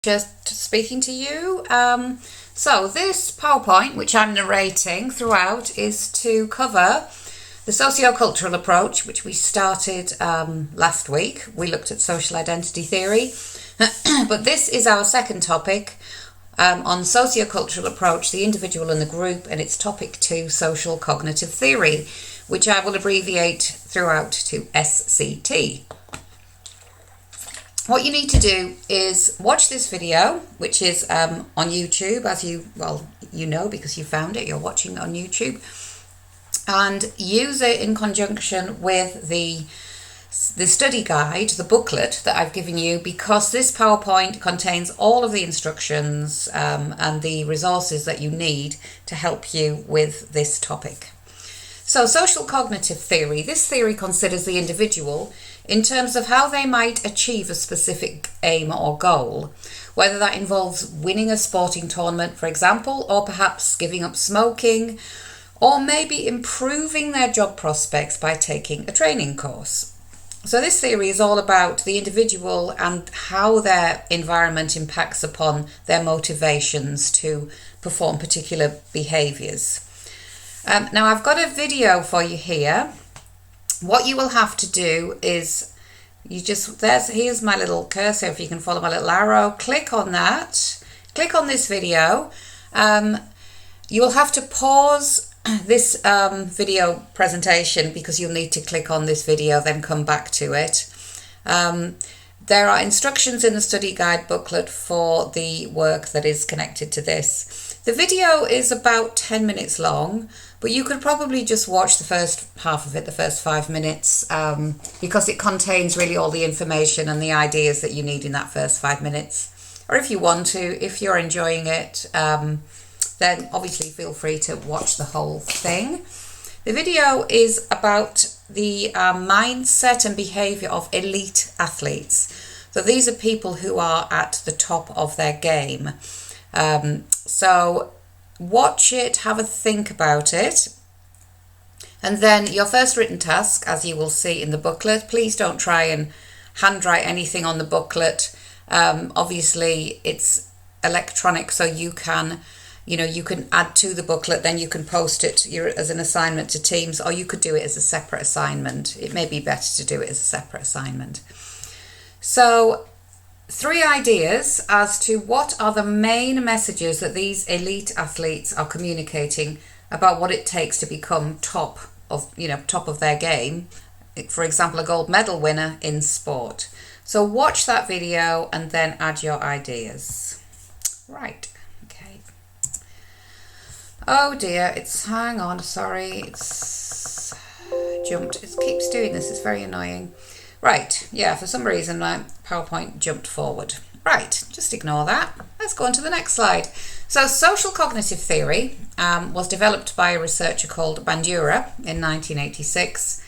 Just speaking to you. So this PowerPoint, which I'm narrating throughout, is to cover the sociocultural approach, which we started last week. We looked at social identity theory, but this is our second topic on sociocultural approach, the individual and the group, and it's topic 2, social cognitive theory, which I will abbreviate throughout to SCT. What you need to do is watch this video, which is on YouTube, as you know because you found it, you're watching it on YouTube, and use it in conjunction with the study guide, the booklet that I've given you, because this PowerPoint contains all of the instructions and the resources that you need to help you with this topic. So, social cognitive theory. This theory considers the individual in terms of how they might achieve a specific aim or goal, whether that involves winning a sporting tournament, for example, or perhaps giving up smoking, or maybe improving their job prospects by taking a training course. So this theory is all about the individual and how their environment impacts upon their motivations to perform particular behaviours. Now I've got a video for you here. What you will have to do is here's my little cursor, if you can follow my little arrow, click on that, click on this video. You will have to pause this video presentation because you'll need to click on this video, then come back to it. There are instructions in the study guide booklet for the work that is connected to this. The video is about 10 minutes long, but you could probably just watch the first half of it, the first 5 minutes, because it contains really all the information and the ideas that you need in that first 5 minutes. Or if you want to, if you're enjoying it, then obviously feel free to watch the whole thing. The video is about the mindset and behaviour of elite athletes. So these are people who are at the top of their game. So watch it, have a think about it, and then your first written task, as you will see in the booklet, please don't try and handwrite anything on the booklet. Obviously it's electronic, so you can add to the booklet, then you can post it as an assignment to Teams, or you could do it as a separate assignment. It may be better to do it as a separate assignment. So 3 ideas as to what are the main messages that these elite athletes are communicating about what it takes to become top of their game. For example, a gold medal winner in sport. So watch that video and then add your ideas. Right. Okay. Oh dear, hang on, sorry, it's jumped. It keeps doing this, it's very annoying. Right, yeah, for some reason my PowerPoint jumped forward. Right, just ignore that. Let's go on to the next slide. So social cognitive theory was developed by a researcher called Bandura in 1986.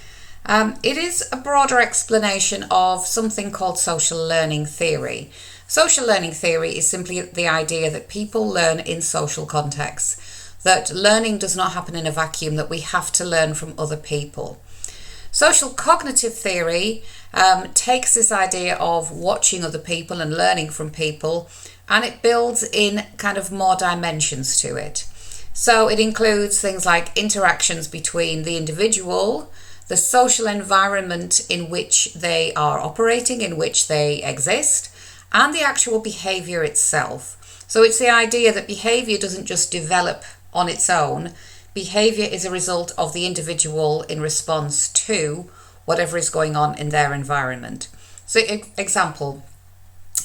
It is a broader explanation of something called social learning theory. Social learning theory is simply the idea that people learn in social contexts, that learning does not happen in a vacuum, that we have to learn from other people. Social cognitive theory takes this idea of watching other people and learning from people, and it builds in kind of more dimensions to it. So it includes things like interactions between the individual, the social environment in which they are operating, in which they exist, and the actual behaviour itself. So it's the idea that behaviour doesn't just develop on its own. Behaviour is a result of the individual in response to whatever is going on in their environment. So, example,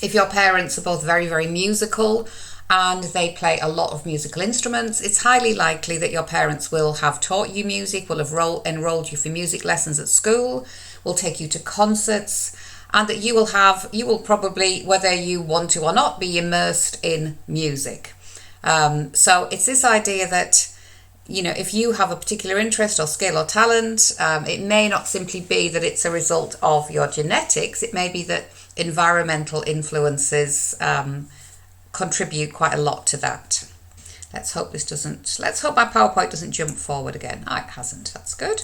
if your parents are both very, very musical and they play a lot of musical instruments, it's highly likely that your parents will have taught you music, will have enrolled you for music lessons at school, will take you to concerts, and that you will probably, whether you want to or not, be immersed in music. So it's this idea that if you have a particular interest or skill or talent, it may not simply be that it's a result of your genetics. It may be that environmental influences contribute quite a lot to that. Let's hope my PowerPoint doesn't jump forward again. Oh, it hasn't. That's good.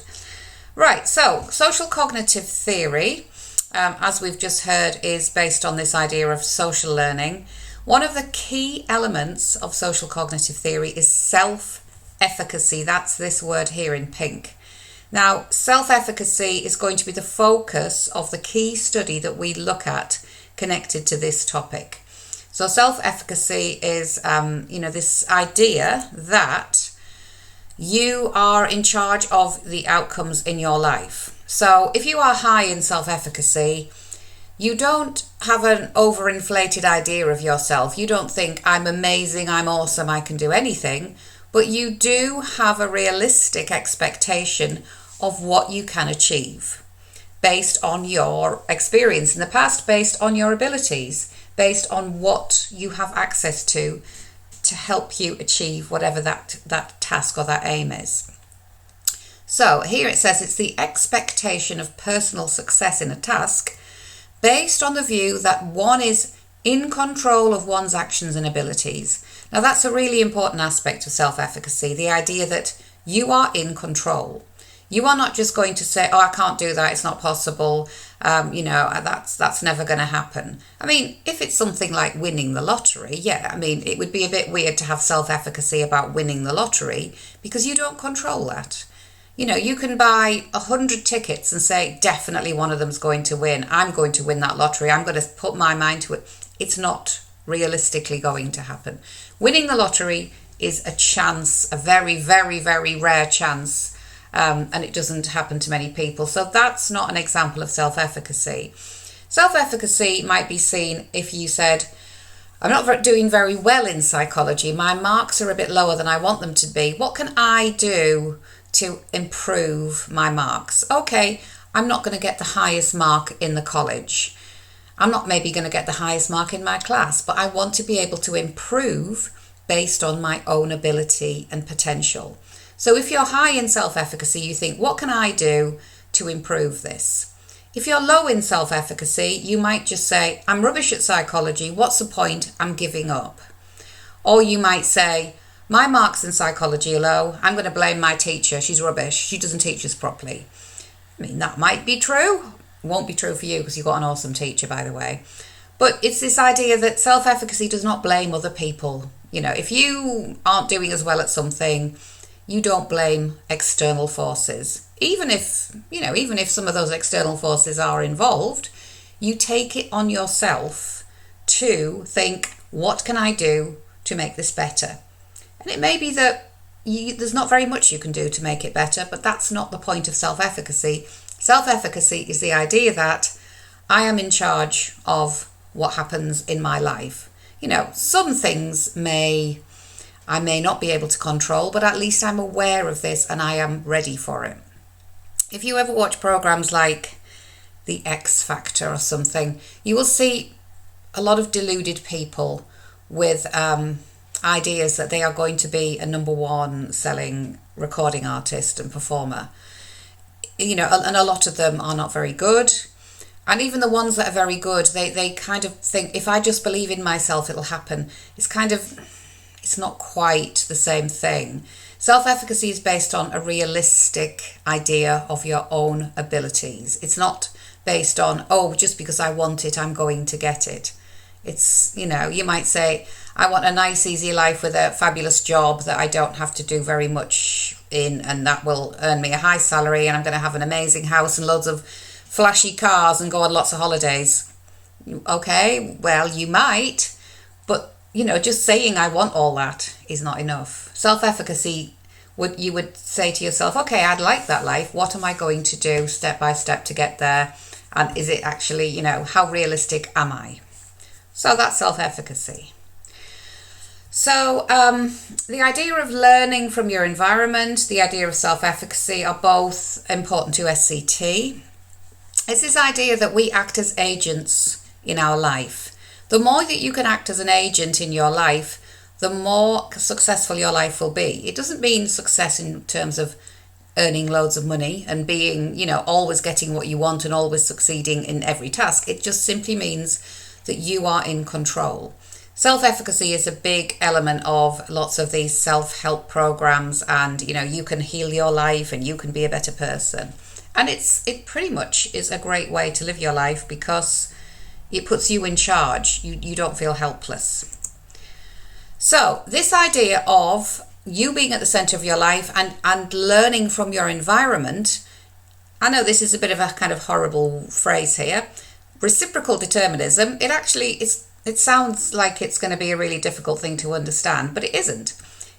Right, so social cognitive theory, as we've just heard, is based on this idea of social learning, One of the key elements of social cognitive theory is self-efficacy. That's this word here in pink. Now, self-efficacy is going to be the focus of the key study that we look at connected to this topic. So self-efficacy is, this idea that you are in charge of the outcomes in your life. So if you are high in self-efficacy, you don't have an overinflated idea of yourself. You don't think, I'm amazing, I'm awesome, I can do anything. But you do have a realistic expectation of what you can achieve based on your experience in the past, based on your abilities, based on what you have access to help you achieve whatever that task or that aim is. So here it says it's the expectation of personal success in a task based on the view that one is in control of one's actions and abilities. Now that's a really important aspect of self-efficacy, the idea that you are in control. You are not just going to say, oh, I can't do that, it's not possible, that's never going to happen. I mean, if it's something like winning the lottery, it would be a bit weird to have self-efficacy about winning the lottery because you don't control that. You can buy 100 tickets and say, definitely one of them's going to win. I'm going to win that lottery. I'm going to put my mind to it. It's not realistically going to happen. Winning the lottery is a chance, a very, very, very rare chance. And it doesn't happen to many people. So that's not an example of self-efficacy. Self-efficacy might be seen if you said, I'm not doing very well in psychology. My marks are a bit lower than I want them to be. What can I do to improve my marks? Okay, I'm not going to get the highest mark in the college. I'm not maybe going to get the highest mark in my class, but I want to be able to improve based on my own ability and potential. So if you're high in self-efficacy, you think, what can I do to improve this? If you're low in self-efficacy, you might just say, I'm rubbish at psychology. What's the point? I'm giving up. Or you might say, my marks in psychology are low. I'm going to blame my teacher. She's rubbish. She doesn't teach us properly. I mean, that might be true. It won't be true for you because you've got an awesome teacher, by the way. But it's this idea that self-efficacy does not blame other people. If you aren't doing as well at something, you don't blame external forces. Even if some of those external forces are involved, you take it on yourself to think, what can I do to make this better? And it may be that there's not very much you can do to make it better, but that's not the point of self-efficacy. Self-efficacy is the idea that I am in charge of what happens in my life. Some things I may not be able to control, but at least I'm aware of this and I am ready for it. If you ever watch programs like The X Factor or something, you will see a lot of deluded people with ideas that they are going to be a number one selling recording artist and performer. And a lot of them are not very good. And even the ones that are very good, they kind of think, if I just believe in myself, it'll happen. It's not quite the same thing. Self-efficacy is based on a realistic idea of your own abilities. It's not based on, just because I want it, I'm going to get it. It's, you might say, I want a nice, easy life with a fabulous job that I don't have to do very much in, and that will earn me a high salary, and I'm going to have an amazing house and loads of flashy cars and go on lots of holidays. Okay, well, you might, but just saying I want all that is not enough. Self-efficacy, you would say to yourself, okay, I'd like that life. What am I going to do step by step to get there? And is it actually, how realistic am I? So that's self-efficacy. So the idea of learning from your environment, the idea of self-efficacy are both important to SCT. It's this idea that we act as agents in our life. The more that you can act as an agent in your life, the more successful your life will be. It doesn't mean success in terms of earning loads of money and being, always getting what you want and always succeeding in every task. It just simply means that you are in control. Self-efficacy is a big element of lots of these self-help programs, and, you can heal your life and you can be a better person. And it pretty much is a great way to live your life because It puts you in charge. You don't feel helpless. So this idea of you being at the center of your life and learning from your environment, I know this is a bit of a kind of horrible phrase here, reciprocal determinism, it sounds like it's going to be a really difficult thing to understand, but it isn't.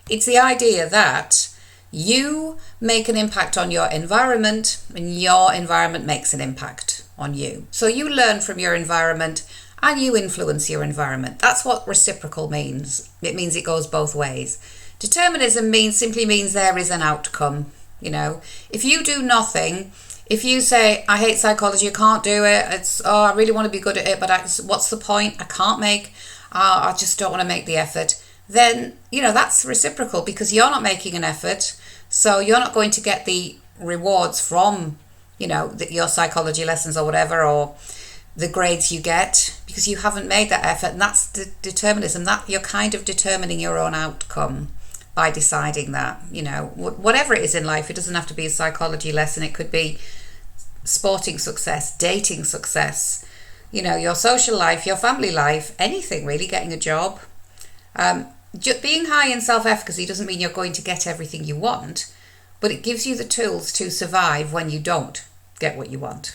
It's the idea that you make an impact on your environment and your environment makes an impact on you. So you learn from your environment and you influence your environment. That's what reciprocal means. It means it goes both ways. Determinism simply means there is an outcome. If you do nothing, if you say, I hate psychology, I can't do it, I really want to be good at it, but what's the point? I just don't want to make the effort. Then, that's reciprocal because you're not making an effort. So you're not going to get the rewards from, your psychology lessons or whatever, or the grades you get because you haven't made that effort. And that's the determinism, that you're kind of determining your own outcome by deciding that, whatever it is in life. It doesn't have to be a psychology lesson. It could be sporting success, dating success, your social life, your family life, anything really, getting a job. Being high in self-efficacy doesn't mean you're going to get everything you want, but it gives you the tools to survive when you don't get what you want.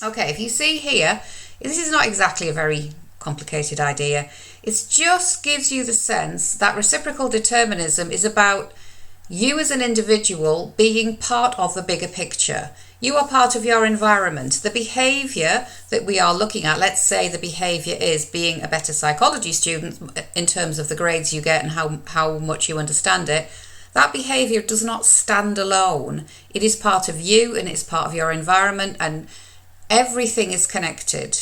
Okay, if you see here, this is not exactly a very complicated idea. It just gives you the sense that reciprocal determinism is about you as an individual being part of the bigger picture. You are part of your environment. The behavior that we are looking at, let's say the behavior is being a better psychology student in terms of the grades you get and how much you understand it. That behavior does not stand alone. It is part of you and it's part of your environment, and everything is connected.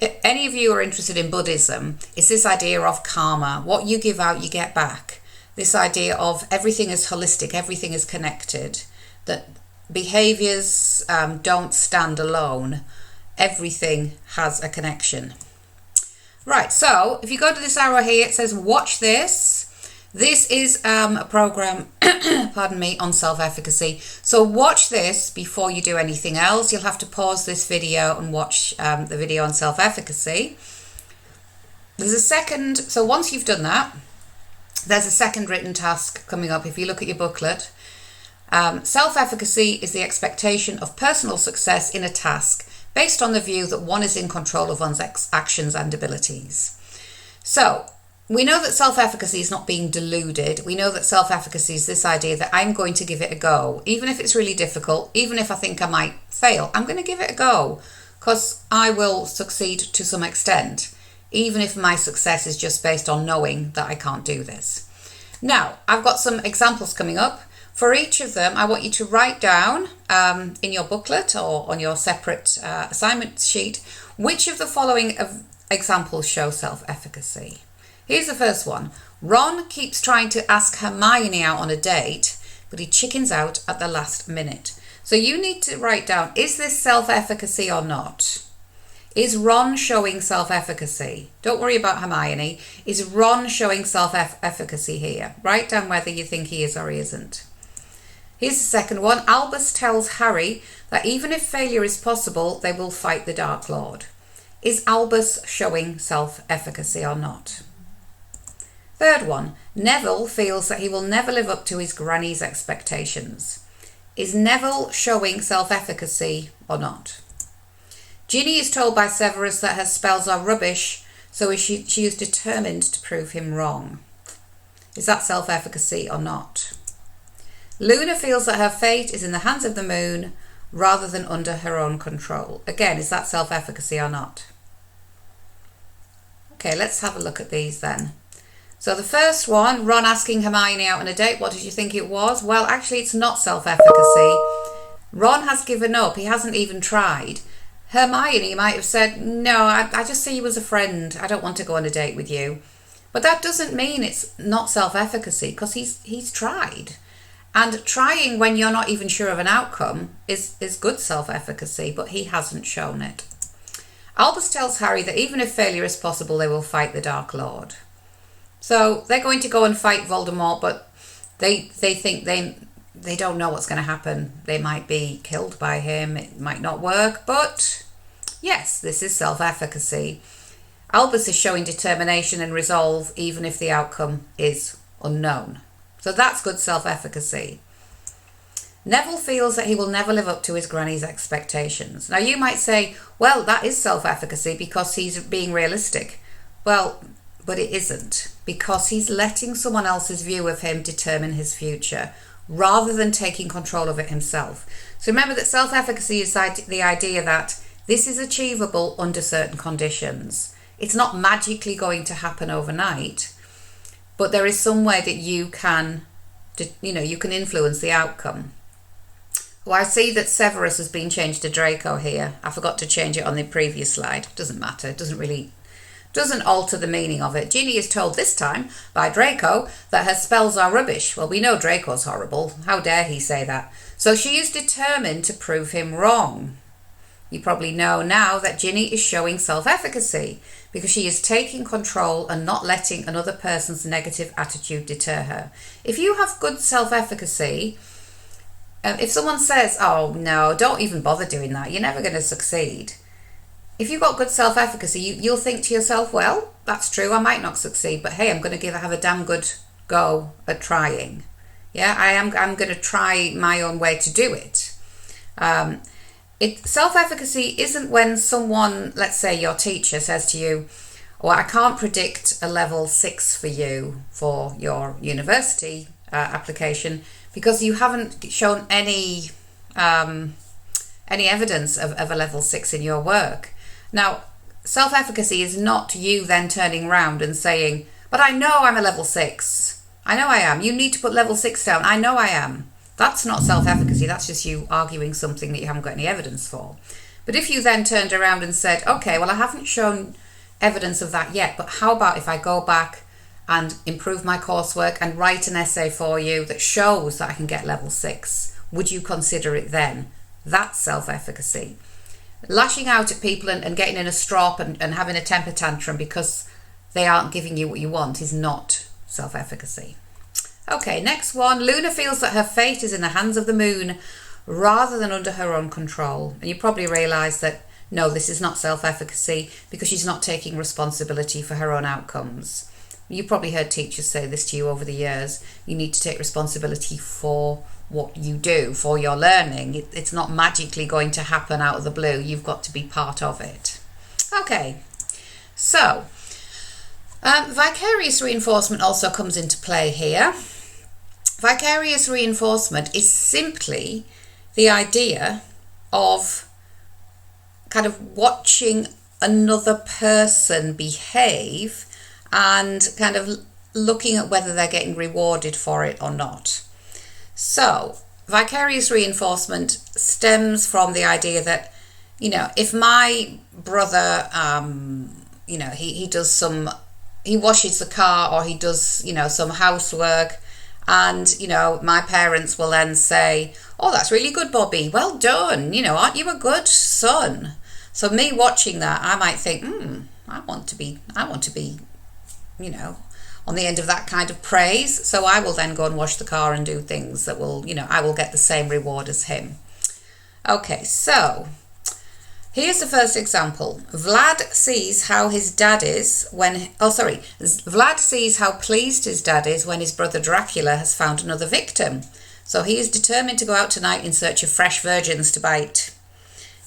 If any of you are interested in Buddhism, it's this idea of karma. What you give out, you get back. This idea of everything is holistic, everything is connected, that behaviors don't stand alone. Everything has a connection. Right, so if you go to this arrow here, it says watch this. This is a program, on self-efficacy. So watch this before you do anything else. You'll have to pause this video and watch the video on self-efficacy. There's a second, so once you've done that, there's a second written task coming up. If you look at your booklet, self-efficacy is the expectation of personal success in a task based on the view that one is in control of one's actions and abilities. So we know that self-efficacy is not being deluded. We know that self-efficacy is this idea that I'm going to give it a go. Even if it's really difficult, even if I think I might fail, I'm going to give it a go because I will succeed to some extent, even if my success is just based on knowing that I can't do this. Now, I've got some examples coming up. For each of them, I want you to write down in your booklet or on your separate assignment sheet, which of the following examples show self-efficacy. Here's the first one. Ron keeps trying to ask Hermione out on a date, but he chickens out at the last minute. So you need to write down, is this self-efficacy or not? Is Ron showing self-efficacy? Don't worry about Hermione. Is Ron showing self-efficacy here? Write down whether you think he is or he isn't. Here's the second one. Albus tells Harry that even if failure is possible, they will fight the Dark Lord. Is Albus showing self-efficacy or not? Third one. Neville feels that he will never live up to his granny's expectations. Is Neville showing self-efficacy or not? Ginny is told by Severus that her spells are rubbish, so she is determined to prove him wrong. Is that self-efficacy or not? Luna feels that her fate is in the hands of the moon rather than under her own control. Again, is that self-efficacy or not? Okay, let's have a look at these then. So the first one, Ron asking Hermione out on a date, what did you think it was? Well, actually, it's not self-efficacy. Ron has given up. He hasn't even tried. Hermione might have said, no, I just see you as a friend. I don't want to go on a date with you. But that doesn't mean it's not self-efficacy, because he's tried. And trying when you're not even sure of an outcome is good self-efficacy, but he hasn't shown it. Albus tells Harry that even if failure is possible, they will fight the Dark Lord. So they're going to go and fight Voldemort, but they think they don't know what's going to happen. They might be killed by him. It might not work, but Yes, this is self-efficacy. Albus is showing determination and resolve even if the outcome is unknown. So that's good self-efficacy. Neville feels that he will never live up to his granny's expectations. Now you might say, well, that is self-efficacy because he's being realistic. Well, but it isn't, because he's letting someone else's view of him determine his future rather than taking control of it himself. So remember that self-efficacy is the idea that this is achievable under certain conditions. It's not magically going to happen overnight, but there is some way that you can influence the outcome. Well, I see that Severus has been changed to Draco here. I forgot to change it on the previous slide. Doesn't matter. It doesn't alter the meaning of it. Ginny is told this time by Draco that her spells are rubbish. Well, we know Draco's horrible. How dare he say that? So she is determined to prove him wrong. You probably know now that Ginny is showing self-efficacy because she is taking control and not letting another person's negative attitude deter her. If you have good self-efficacy, if someone says, oh no, don't even bother doing that, you're never going to succeed. If you've got good self-efficacy, you'll think to yourself, well, that's true, I might not succeed, but hey, I'm going to have a damn good go at trying. Yeah, I'm going to try my own way to do it. Self-efficacy isn't when someone, let's say your teacher, says to you, well, I can't predict a level 6 for you for your university application because you haven't shown any evidence of a level 6 in your work. Now, self-efficacy is not you then turning around and saying, but I know I'm a level 6. I know I am. You need to put level 6 down. I know I am. That's not self-efficacy. That's just you arguing something that you haven't got any evidence for. But if you then turned around and said, okay, well, I haven't shown evidence of that yet, but how about if I go back and improve my coursework and write an essay for you that shows that I can get level 6? Would you consider it then? That's self-efficacy. Lashing out at people and getting in a strop and having a temper tantrum because they aren't giving you what you want is not self-efficacy. Okay, next one. Luna feels that her fate is in the hands of the moon rather than under her own control. And you probably realise that, no, this is not self-efficacy because she's not taking responsibility for her own outcomes. You probably heard teachers say this to you over the years. You need to take responsibility for what you do, for your learning. It's not magically going to happen out of the blue. You've got to be part of it. Okay, so vicarious reinforcement also comes into play here. Vicarious reinforcement is simply the idea of kind of watching another person behave and kind of looking at whether they're getting rewarded for it or not. So vicarious reinforcement stems from the idea that, if my brother, he washes the car or he does, some housework, and, my parents will then say, oh, that's really good, Bobby. Well done. Aren't you a good son? So me watching that, I might think, I want to be, on the end of that kind of praise. So I will then go and wash the car and do things that will, I will get the same reward as him. Okay, so here's the first example. Vlad sees how pleased his dad is when his brother Dracula has found another victim. So he is determined to go out tonight in search of fresh virgins to bite.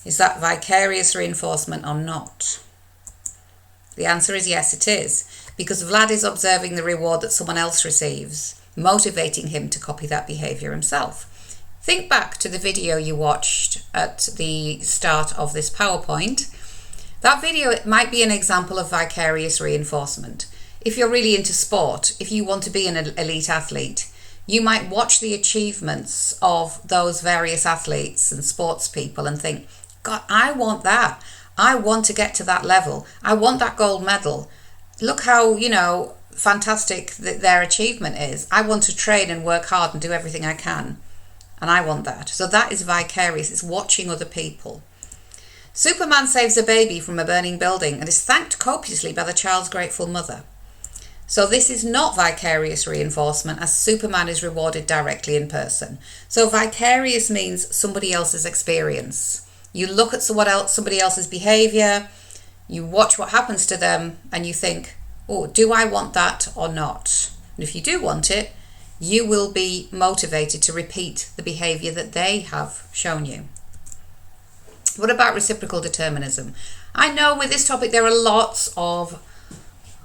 Is that vicarious reinforcement or not? The answer is yes, it is. Because Vlad is observing the reward that someone else receives, motivating him to copy that behaviour himself. Think back to the video you watched at the start of this PowerPoint. That video might be an example of vicarious reinforcement. If you're really into sport, if you want to be an elite athlete, you might watch the achievements of those various athletes and sports people and think, God, I want that. I want to get to that level. I want that gold medal. Look how, fantastic their achievement is. I want to train and work hard and do everything I can. And I want that. So that is vicarious. It's watching other people. Superman saves a baby from a burning building and is thanked copiously by the child's grateful mother. So this is not vicarious reinforcement, as Superman is rewarded directly in person. So vicarious means somebody else's experience. You look at somebody else's behavior, you watch what happens to them, and you think, oh, do I want that or not? And if you do want it, you will be motivated to repeat the behavior that they have shown you. What about reciprocal determinism? I know with this topic there are lots of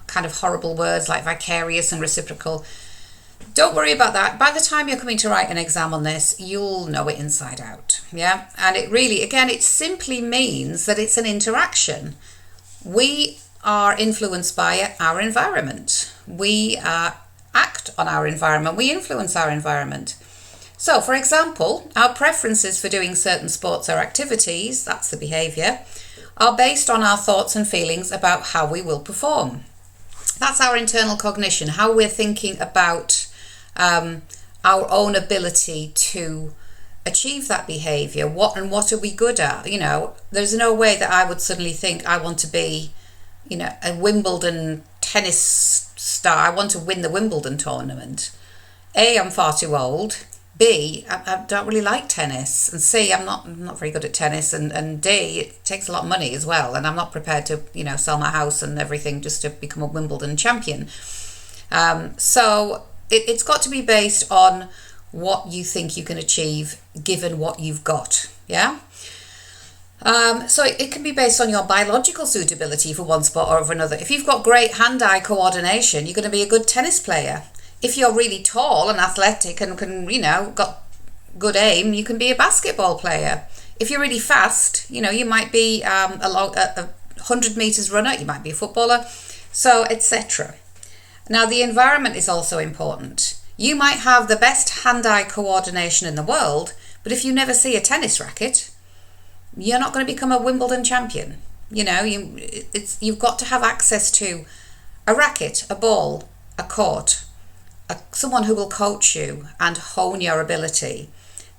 kind of horrible words like vicarious and reciprocal. Don't worry about that. By the time you're coming to write an exam on this, you'll know it inside out. Yeah. And it really, again, it simply means that it's an interaction. We are influenced by our environment. We act on our environment. We influence our environment. So, for example, our preferences for doing certain sports or activities, that's the behaviour, are based on our thoughts and feelings about how we will perform. That's our internal cognition, how we're thinking about our own ability to achieve that behaviour. What are we good at? You know, there's no way that I would suddenly think I want to be, you know, a Wimbledon tennis star. I want to win the Wimbledon tournament. A, I'm far too old. B, I don't really like tennis. And C, I'm not very good at tennis. And D, it takes a lot of money as well. And I'm not prepared to, you know, sell my house and everything just to become a Wimbledon champion. So it's got to be based on what you think you can achieve given what you've got. Yeah. So it can be based on your biological suitability for one sport or for another. If you've got great hand-eye coordination, you're going to be a good tennis player. If you're really tall and athletic and can, you know, got good aim, you can be a basketball player. If you're really fast, you know, you might be a 100 meters runner, you might be a footballer, so etc. Now, the environment is also important. You might have the best hand-eye coordination in the world, but if you never see a tennis racket, you're not going to become a Wimbledon champion. You know, you've got to have access to a racket, a ball, a court, someone who will coach you and hone your ability.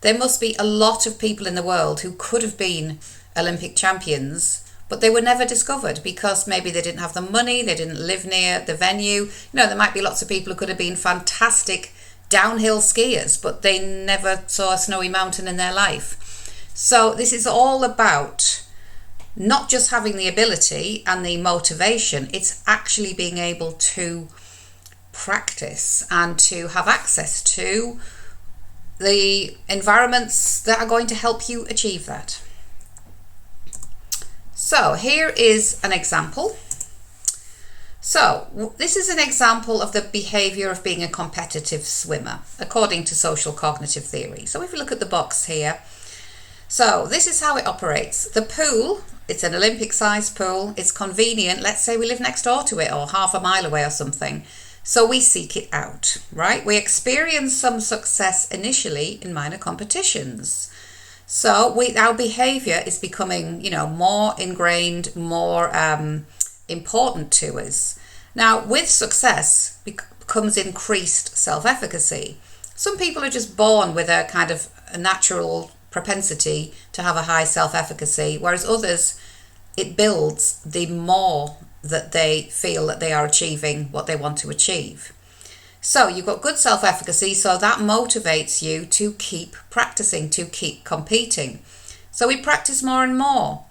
There must be a lot of people in the world who could have been Olympic champions, but they were never discovered because maybe they didn't have the money, they didn't live near the venue. You know, there might be lots of people who could have been fantastic downhill skiers, but they never saw a snowy mountain in their life. So this is all about not just having the ability and the motivation, it's actually being able to practice and to have access to the environments that are going to help you achieve that. So here is an example. So this is an example of the behavior of being a competitive swimmer according to social cognitive theory. So if you look at the box here, so this is how it operates. The pool, it's an Olympic sized pool, it's convenient. Let's say we live next door to it or half a mile away or something. So we seek it out, right? We experience some success initially in minor competitions. So our behavior is becoming, you know, more ingrained, more important to us. Now, with success comes increased self-efficacy. Some people are just born with a kind of a natural propensity to have a high self-efficacy, whereas others, it builds the more that they feel that they are achieving what they want to achieve. So you've got good self-efficacy, so that motivates you to keep practicing, to keep competing. So we practice more and more.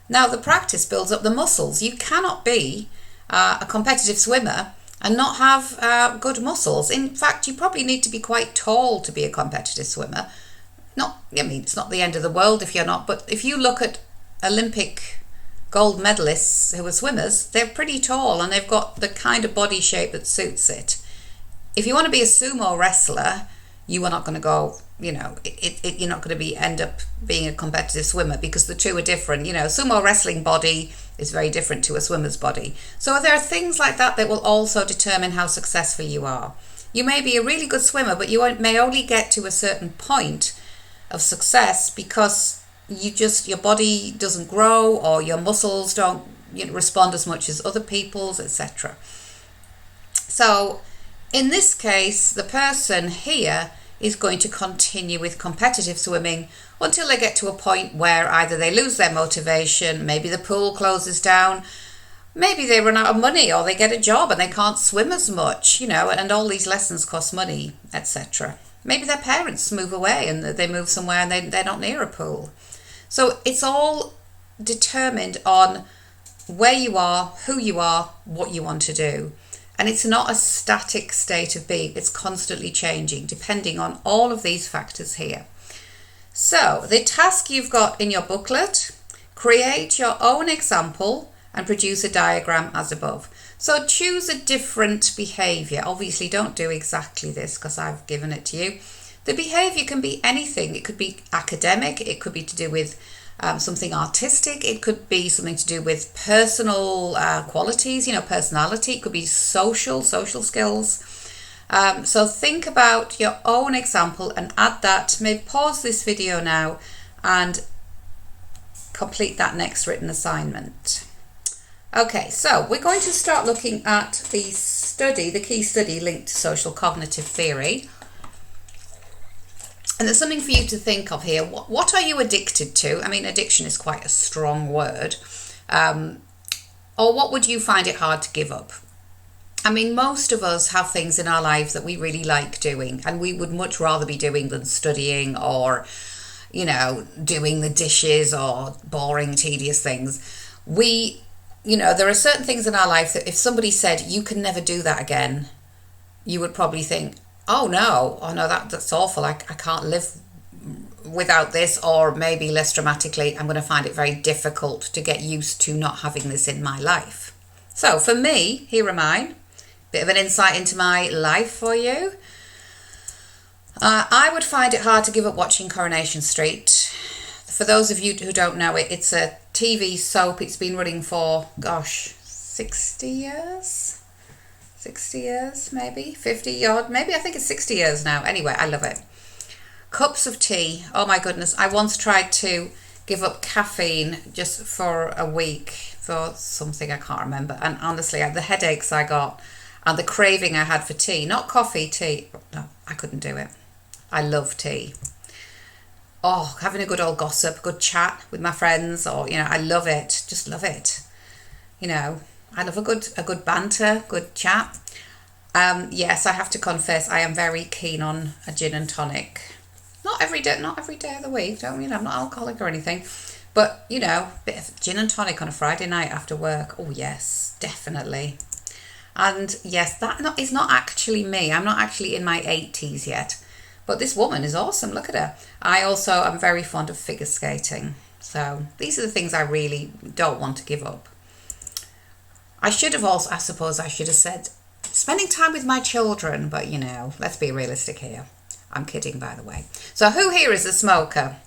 Now the practice builds up the muscles. You cannot be a competitive swimmer and not have good muscles. In fact, you probably need to be quite tall to be a competitive swimmer. It's not the end of the world if you're not, but if you look at Olympic gold medalists who are swimmers, they're pretty tall and they've got the kind of body shape that suits it. If you want to be a sumo wrestler, you are not going to go, you know, you're not going to end up being a competitive swimmer because the two are different. You know, sumo wrestling body is very different to a swimmer's body. So there are things like that that will also determine how successful you are. You may be a really good swimmer, but you may only get to a certain point of success because your body doesn't grow or your muscles don't respond as much as other people's, etc. So in this case, the person here is going to continue with competitive swimming until they get to a point where either they lose their motivation, maybe the pool closes down, maybe they run out of money or they get a job and they can't swim as much, you know, and all these lessons cost money, etc. Maybe their parents move away and they move somewhere and they're not near a pool. So it's all determined on where you are, who you are, what you want to do. And it's not a static state of being. It's constantly changing depending on all of these factors here. So the task you've got in your booklet, create your own example and produce a diagram as above. So choose a different behavior. Obviously don't do exactly this because I've given it to you. The behavior can be anything. It could be academic, it could be to do with something artistic, it could be something to do with personal qualities, personality, it could be social skills. So think about your own example and add that. Maybe pause this video now and complete that next written assignment. Okay, so we're going to start looking at the key study linked to social cognitive theory. And there's something for you to think of here. What are you addicted to? I mean, addiction is quite a strong word. Or what would you find it hard to give up? I mean, most of us have things in our lives that we really like doing, and we would much rather be doing than studying or, doing the dishes or boring, tedious things. There are certain things in our life that if somebody said, you can never do that again, you would probably think, oh no, that's awful. I can't live without this, or maybe less dramatically, I'm going to find it very difficult to get used to not having this in my life. So for me, here are mine. Bit of an insight into my life for you. I would find it hard to give up watching Coronation Street. For those of you who don't know it, it's a TV soap. It's been running for, 60 years? 60 years, maybe 50 odd, maybe I think it's 60 years now. Anyway, I love it. Cups of tea. Oh my goodness. I once tried to give up caffeine just for a week for something I can't remember. And honestly, the headaches I got and the craving I had for tea, not coffee, tea. No, I couldn't do it. I love tea. Oh, having a good old gossip, good chat with my friends, or, I love it. Just love it. I love a good banter, good chat. Yes, I have to confess, I am very keen on a gin and tonic. Not every day of the week. I'm not alcoholic or anything, but bit of gin and tonic on a Friday night after work. Oh yes, definitely. And yes, that is not actually me. I'm not actually in my 80s yet, but this woman is awesome. Look at her. I also am very fond of figure skating. So these are the things I really don't want to give up. I suppose I should have said spending time with my children, but let's be realistic here. I'm kidding, by the way. So who here is a smoker?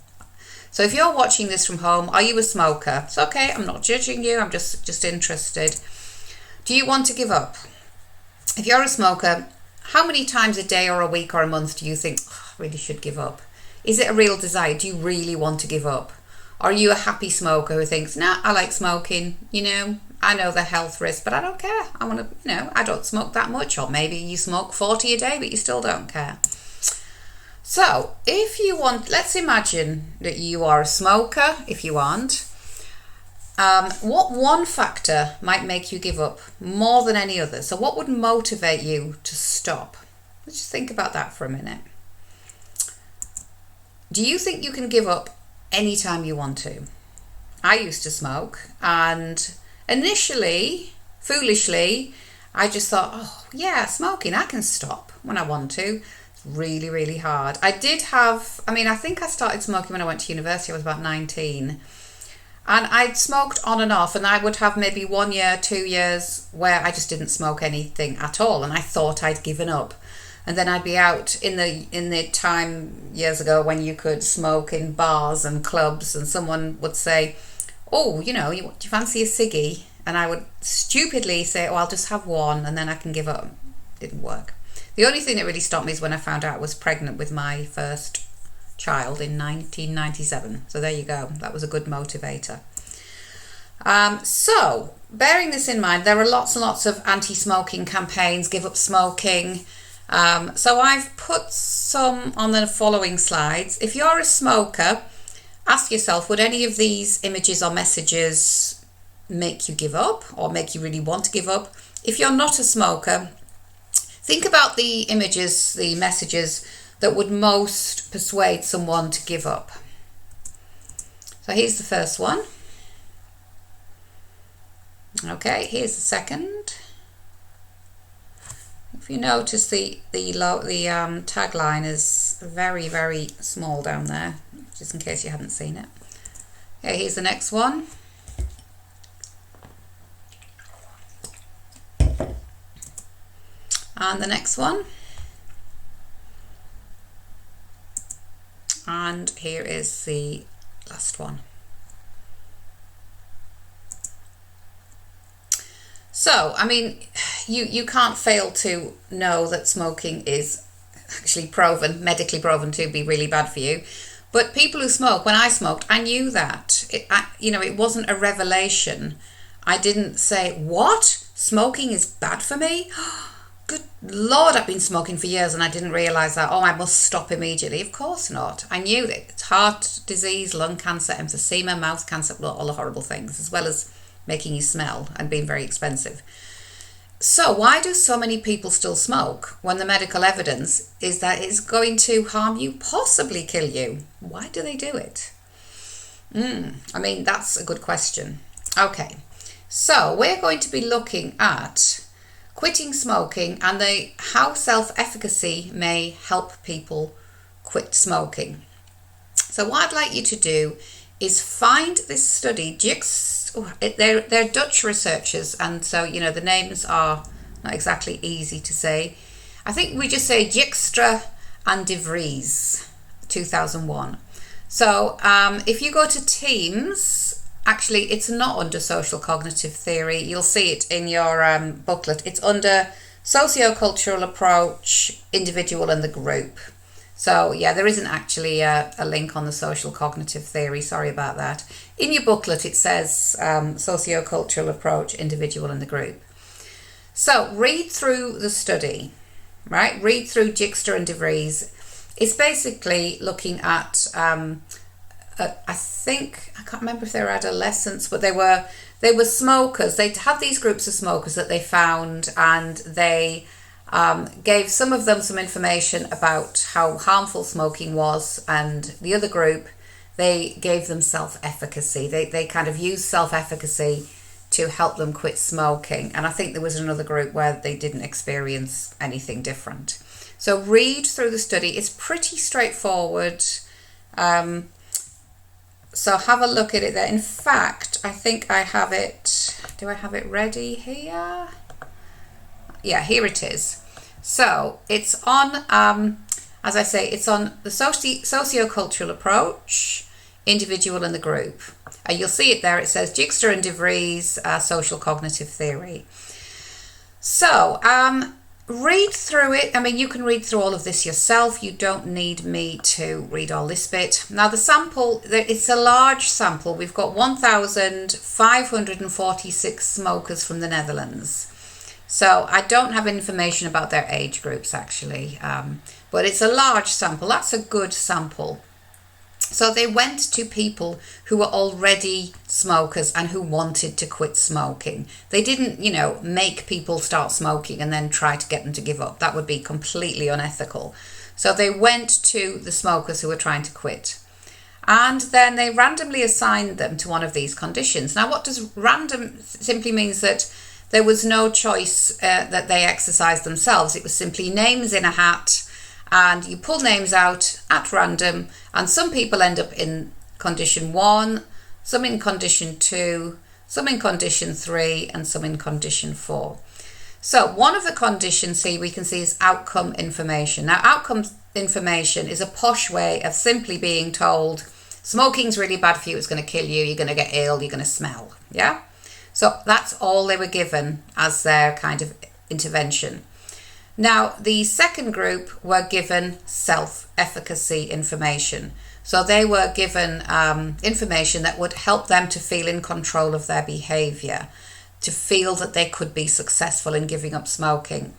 So if you're watching this from home, are you a smoker? It's okay, I'm not judging you, I'm just interested. Do you want to give up? If you're a smoker, how many times a day or a week or a month do you think, I really should give up? Is it a real desire? Do you really want to give up? Are you a happy smoker who thinks, nah, I like smoking, I know the health risk, but I don't care. I want to, I don't smoke that much. Or maybe you smoke 40 a day, but you still don't care. So if you want, let's imagine that you are a smoker, if you aren't. What one factor might make you give up more than any other? So what would motivate you to stop? Let's just think about that for a minute. Do you think you can give up anytime you want to? I used to smoke, and initially, foolishly, I just thought, oh yeah, smoking, I can stop when I want to. It's really, really hard. I think I started smoking when I went to university. I was about 19. And I'd smoked on and off, and I would have maybe 1 year, 2 years where I just didn't smoke anything at all, and I thought I'd given up. And then I'd be out in the time years ago when you could smoke in bars and clubs, and someone would say, oh, do you fancy a ciggy? And I would stupidly say, oh, I'll just have one and then I can give up. Didn't work. The only thing that really stopped me is when I found out I was pregnant with my first child in 1997. So there you go. That was a good motivator. So bearing this in mind, there are lots and lots of anti-smoking campaigns, give up smoking. So I've put some on the following slides. If you're a smoker, ask yourself, would any of these images or messages make you give up or make you really want to give up? If you're not a smoker, think about the images, the messages that would most persuade someone to give up. So here's the first one. Okay, here's the second. If you notice, the tagline is very, very small down there, just in case you hadn't seen it. Okay, here's the next one. And the next one. And here is the last one. So, I mean, you can't fail to know that smoking is actually proven, medically proven to be really bad for you. But people who smoke, when I smoked, I knew that. It wasn't a revelation. I didn't say, what? Smoking is bad for me? Good Lord, I've been smoking for years and I didn't realise that. Oh, I must stop immediately. Of course not. I knew that it's heart disease, lung cancer, emphysema, mouth cancer, all the horrible things, as well as making you smell and being very expensive. So why do so many people still smoke when the medical evidence is that it's going to harm you, possibly kill you? Why do they do it? I mean, that's a good question. Okay, so we're going to be looking at quitting smoking and how self-efficacy may help people quit smoking. So what I'd like you to do is find this study. They're Dutch researchers, and so the names are not exactly easy to say. I think we just say Dijkstra and De Vries, 2001. So if you go to Teams, actually it's not under Social Cognitive Theory. You'll see it in your booklet. It's under Sociocultural Approach, Individual and the Group. So yeah, there isn't actually a link on the Social Cognitive Theory. Sorry about that. In your booklet it says Sociocultural Approach, Individual and the Group. So read through the study, right? Read through Dijkstra and De Vries. It's basically looking at, I can't remember if they were adolescents, but they were smokers. They had these groups of smokers that they found, and they gave some of them some information about how harmful smoking was, and the other group, they gave them self-efficacy. They kind of used self-efficacy to help them quit smoking. And I think there was another group where they didn't experience anything different. So read through the study. It's pretty straightforward. So have a look at it there. In fact, I think I have it. Do I have it ready here? Yeah, here it is. So it's on, as I say, it's on the sociocultural approach, individual and the group. You'll see it there. It says Dijkstra and De Vries, Social Cognitive Theory. So read through it. I mean, you can read through all of this yourself. You don't need me to read all this bit. Now, the sample, it's a large sample. We've got 1,546 smokers from the Netherlands. So I don't have information about their age groups, actually. But it's a large sample. That's a good sample. So they went to people who were already smokers and who wanted to quit smoking. They didn't, make people start smoking and then try to get them to give up. That would be completely unethical. So they went to the smokers who were trying to quit. And then they randomly assigned them to one of these conditions. Now, what does random simply means that there was no choice that they exercised themselves. It was simply names in a hat. And you pull names out at random, and some people end up in condition 1, some in condition 2, some in condition 3, and some in condition 4. So one of the conditions here we can see is outcome information. Now, outcome information is a posh way of simply being told smoking's really bad for you, it's going to kill you, you're going to get ill, you're going to smell. Yeah? So that's all they were given as their kind of intervention. Now, the second group were given self-efficacy information. So they were given information that would help them to feel in control of their behaviour, to feel that they could be successful in giving up smoking.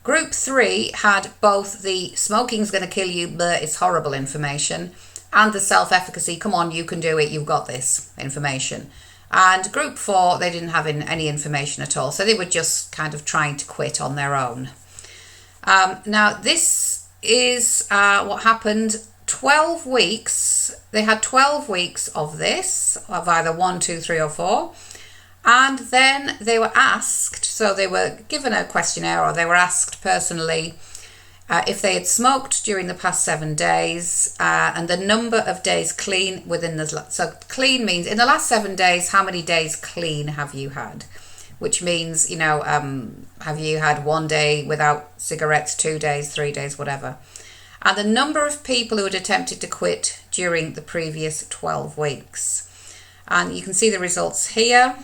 Group 3 had both the smoking's going to kill you, but it's horrible information, and the self-efficacy, come on, you can do it, you've got this information. And group 4, they didn't have any information at all. So they were just kind of trying to quit on their own. Now, this is what happened 12 weeks, they had 12 weeks of this, of either 1, 2, 3 or 4. And then they were asked, so they were given a questionnaire, or they were asked personally if they had smoked during the past 7 days, and the number of days clean within the, so clean means in the last 7 days, how many days clean have you had? Which means, you know, have you had 1 day without cigarettes, 2 days, 3 days, whatever. And the number of people who had attempted to quit during the previous 12 weeks. And you can see the results here.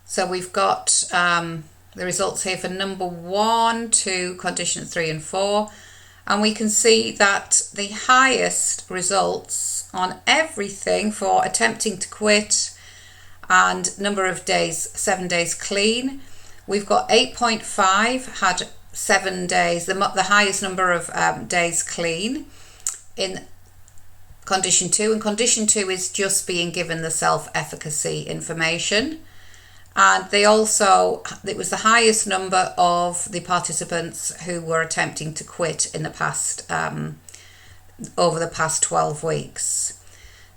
So we've got the results here for number 1, 2, condition 3 and 4. And we can see that the highest results on everything for attempting to quit and number of days, 7 days clean. We've got 8.5 had 7 days, the highest number of days clean in condition 2. And condition 2 is just being given the self-efficacy information. And they also, it was the highest number of the participants who were attempting to quit in the past, over the past 12 weeks.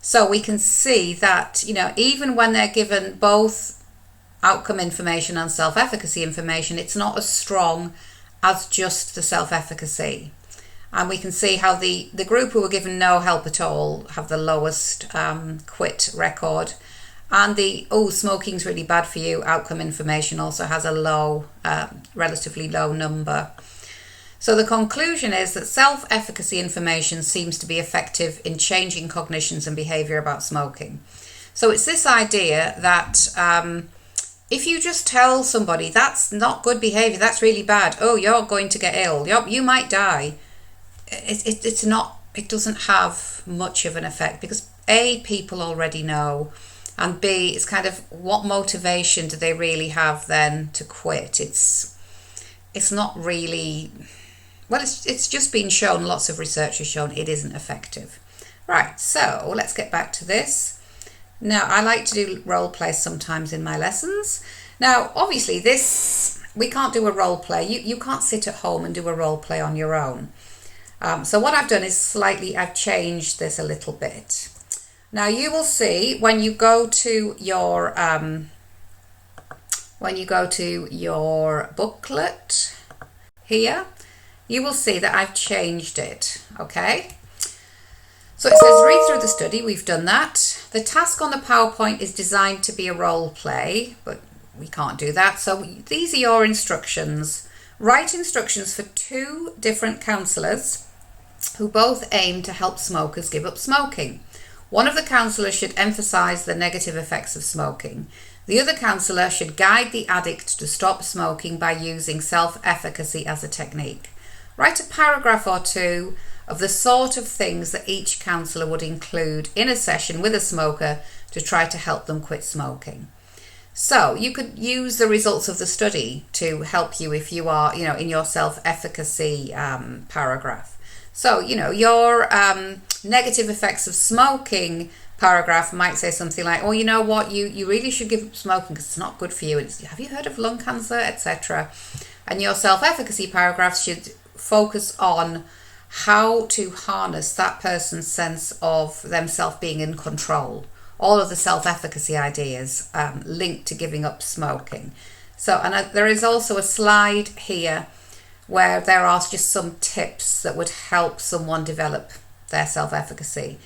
So we can see that, you know, even when they're given both outcome information and self-efficacy information, it's not as strong as just the self-efficacy. And we can see how the group who were given no help at all have the lowest quit record. And the, oh, smoking's really bad for you, outcome information also has a low, relatively low number. So the conclusion is that self-efficacy information seems to be effective in changing cognitions and behaviour about smoking. So it's this idea that if you just tell somebody that's not good behaviour, that's really bad, oh, you're going to get ill, you might die, it's not, it doesn't have much of an effect, because A, people already know, and B, it's kind of what motivation do they really have then to quit? It's not really, well, it's just been shown, lots of research has shown it isn't effective. Right, so let's get back to this. Now, I like to do role plays sometimes in my lessons. Now, obviously this, we can't do a role play. You can't sit at home and do a role play on your own. So what I've done is I've changed this a little bit. Now you will see when you go to your booklet here, you will see that I've changed it, okay? So it says read through the study, we've done that. The task on the PowerPoint is designed to be a role play, but we can't do that. So these are your instructions. Write instructions for 2 different counsellors who both aim to help smokers give up smoking. One of the counsellors should emphasise the negative effects of smoking. The other counsellor should guide the addict to stop smoking by using self-efficacy as a technique. Write a paragraph or 2 of the sort of things that each counsellor would include in a session with a smoker to try to help them quit smoking. So you could use the results of the study to help you if you are, in your self-efficacy paragraph. So, your negative effects of smoking paragraph might say something like, oh, you know what, you really should give up smoking because it's not good for you. Have you heard of lung cancer, etc.? And your self-efficacy paragraph should focus on how to harness that person's sense of themselves being in control. All of the self-efficacy ideas linked to giving up smoking. So, and there is also a slide here where there are just some tips that would help someone develop their self-efficacy.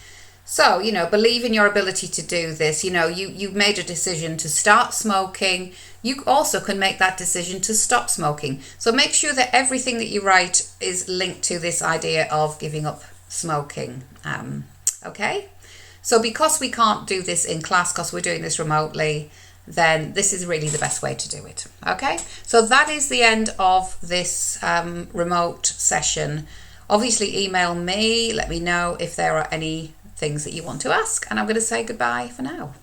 So, believe in your ability to do this. You've made a decision to start smoking. You also can make that decision to stop smoking. So make sure that everything that you write is linked to this idea of giving up smoking. Okay? So because we can't do this in class because we're doing this remotely, then this is really the best way to do it. Okay? So that is the end of this remote session. Obviously, email me. Let me know if there are any things that you want to ask. And I'm going to say goodbye for now.